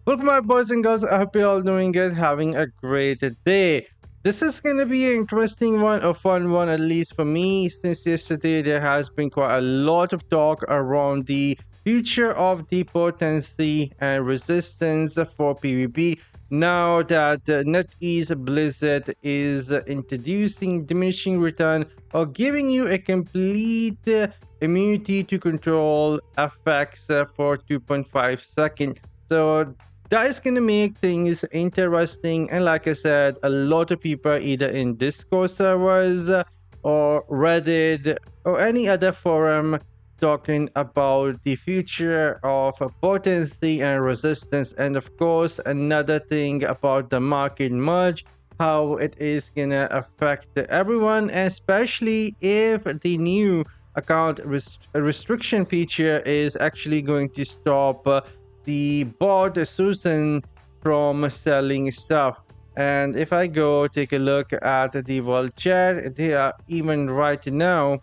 Welcome, my boys and girls. I hope you're all doing good, having a great day. This is going to be an interesting one, a fun one, at least for me. Since yesterday, there has been quite a lot of talk around the future of the potency and resistance for PvP. Now that NetEase Blizzard is introducing diminishing return or giving you a complete immunity to control effects for 2.5 seconds. So that is going to make things interesting. And like I said, a lot of people either in Discord servers or Reddit or any other forum talking about the future of potency and resistance. And of course, another thing about the market merge, how it is going to affect everyone, especially if the new account restriction feature is actually going to stop the bot Susan from selling stuff. And if I go take a look at the world chat, they are even right now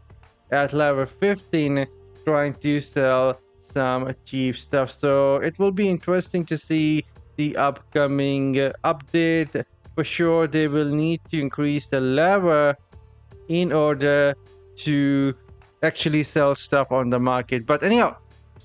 at level 15 trying to sell some cheap stuff. So it will be interesting to see the upcoming update. For sure, they will need to increase the level in order to actually sell stuff on the market. But anyhow,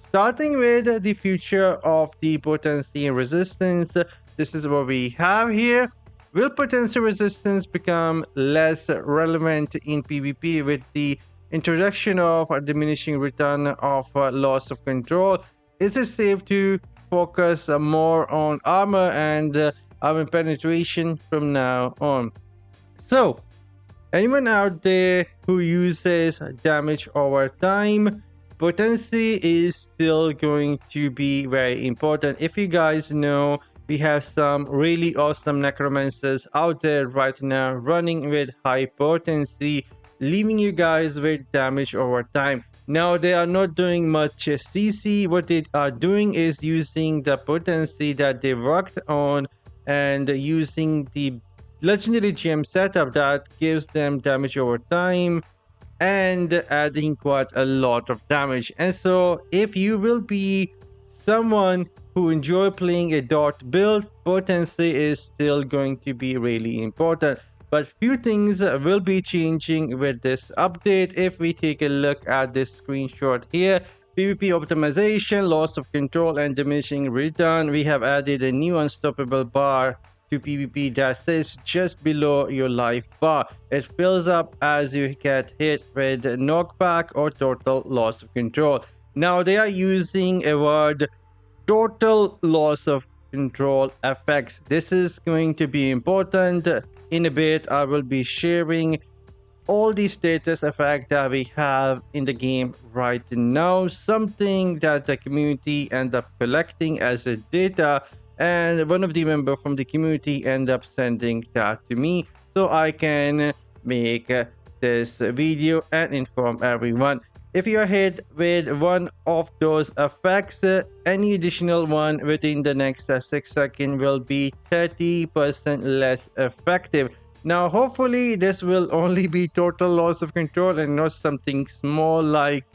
starting with the future of the potency and resistance, this is what we have here. Will potency resistance become less relevant in PvP with the introduction of a diminishing return of loss of control? Is it safe to focus more on armor and armor penetration from now on? So, anyone out there who uses damage over time, potency is still going to be very important. If you guys know, we have some really awesome necromancers out there right now running with high potency, leaving you guys with damage over time. Now they are not doing much CC. What they are doing is using the potency that they worked on and using the legendary gem setup that gives them damage over time and adding quite a lot of damage. And so if you will be someone who enjoy playing a dot build, potency is still going to be really important. But few things will be changing with this update. If we take a look at this screenshot here, PvP optimization, loss of control, and diminishing return, we have added a new unstoppable bar to PvP that sits just below your life bar. It fills up as you get hit with knockback or total loss of control. Now they are using a word, total loss of control effects. This is going to be important. In a bit, I will be sharing all the status effect that we have in the game right now, something that the community end up collecting as a data, and one of the members from the community end up sending that to me so I can make this video and inform everyone. If you're hit with one of those effects, any additional one within the next 6 seconds will be 30% less effective. Now, hopefully, this will only be total loss of control and not something small like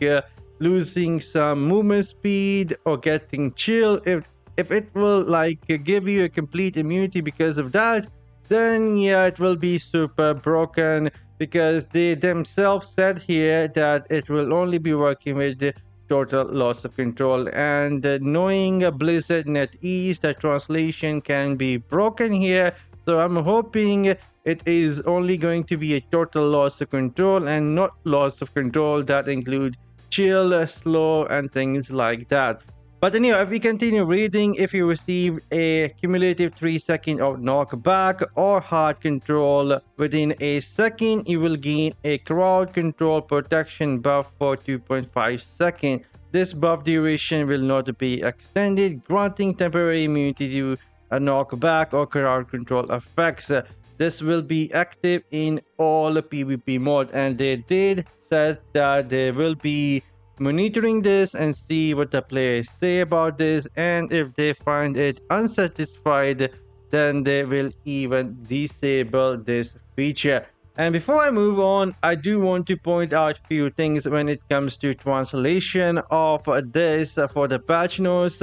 losing some movement speed or getting chill. If it will like give you a complete immunity because of that, then yeah, it will be super broken, because they themselves said here that it will only be working with the total loss of control. And knowing Blizzard NetEase, the translation can be broken here. So I'm hoping it is only going to be a total loss of control and not loss of control that include chill, slow, and things like that. But anyway, if we continue reading, if you receive a cumulative 3 seconds of knockback or hard control within a second, you will gain a crowd control protection buff for 2.5 seconds. This buff duration will not be extended, granting temporary immunity to a knockback or crowd control effects. This will be active in all PvP modes, and they did said that they will be monitoring this and see what the players say about this, and if they find it unsatisfied, then they will even disable this feature. And before I move on, I do want to point out a few things when it comes to translation of this for the patch notes.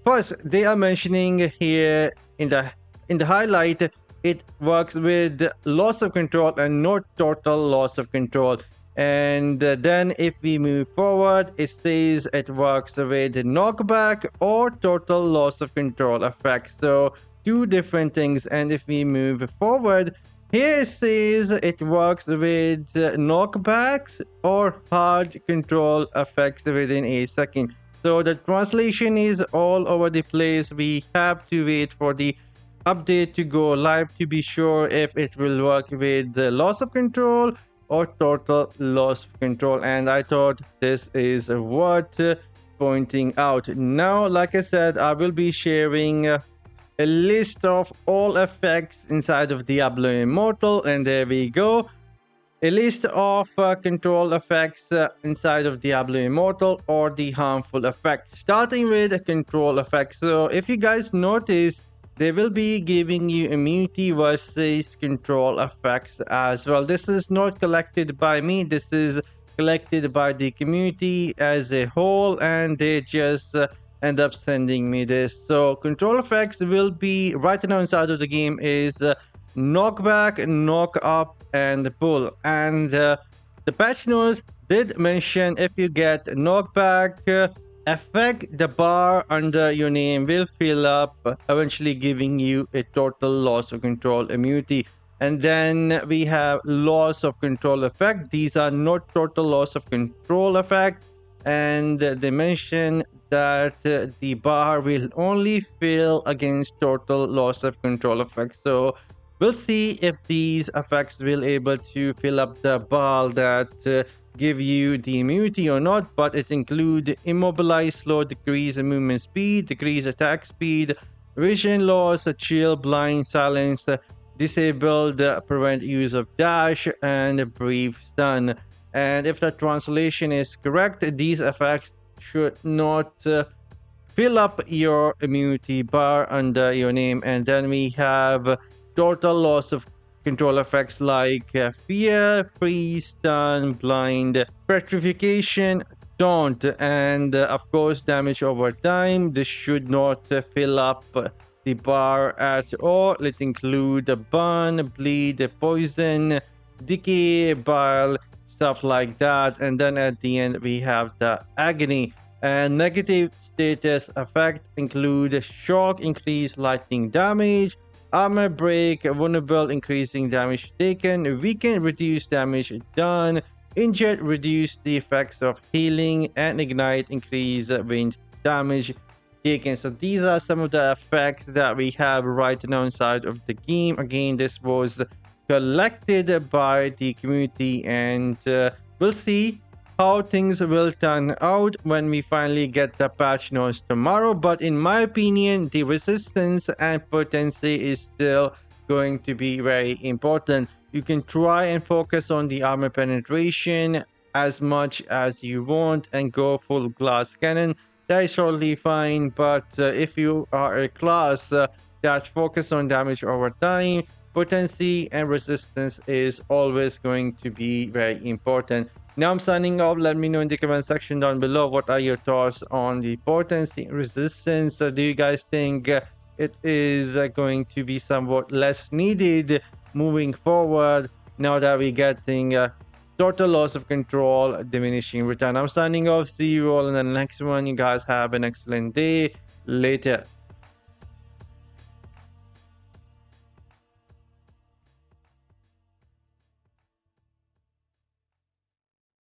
First, they are mentioning here in the highlight, it works with loss of control and not total loss of control. And then if we move forward, it says it works with knockback or total loss of control effects. So two different things. And if we move forward, here it says it works with knockbacks or hard control effects within a second. So the translation is all over the place. We have to wait for the update to go live to be sure if it will work with the loss of control or total loss of control. And I thought this is worth pointing out. Now, like I said, I will be sharing a list of all effects inside of Diablo Immortal, and there we go. A list of control effects inside of Diablo Immortal, or the harmful effect. Starting with control effects. So if you guys notice, they will be giving you immunity versus control effects as well. This is not collected by me. This is collected by the community as a whole, and they just end up sending me this. So control effects will be right now inside of the game is knockback, knock up, and pull. And the patch notes did mention if you get knockback effect, the bar under your name will fill up, eventually giving you a total loss of control immunity. And then we have loss of control effect. These are not total loss of control effect, and they mention that the bar will only fill against total loss of control effect. So we'll see if these effects will able to fill up the bar that give you the immunity or not, but it include immobilize, slow, decrease movement speed, decrease attack speed, vision loss, chill, blind, silence, disabled, prevent use of dash, and brief stun. And if the translation is correct, these effects should not fill up your immunity bar under your name. And then we have total loss of control effects like fear, freeze, stun, blind, petrification, taunt, and of course damage over time. This should not fill up the bar at all. It include burn, bleed, poison, decay, bile, stuff like that. And then at the end we have the agony. And negative status effect include shock, increase lightning damage, armor break, vulnerable, increasing damage taken, weaken, reduce damage done, injured, reduce the effects of healing, and ignite, increase range damage taken. So these are some of the effects that we have right now inside of the game. Again, this was collected by the community, and we'll see how things will turn out when we finally get the patch notes tomorrow. But in my opinion, the resistance and potency is still going to be very important. You can try and focus on the armor penetration as much as you want and go full glass cannon. That is totally fine, but if you are a class that focus on damage over time, potency and resistance is always going to be very important. Now I'm signing off. Let me know in the comment section down below what are your thoughts on the potency and resistance. Do you guys think it is going to be somewhat less needed moving forward now that we're getting total loss of control, diminishing return? I'm signing off. See you all in the next one. You guys have an excellent day. Later.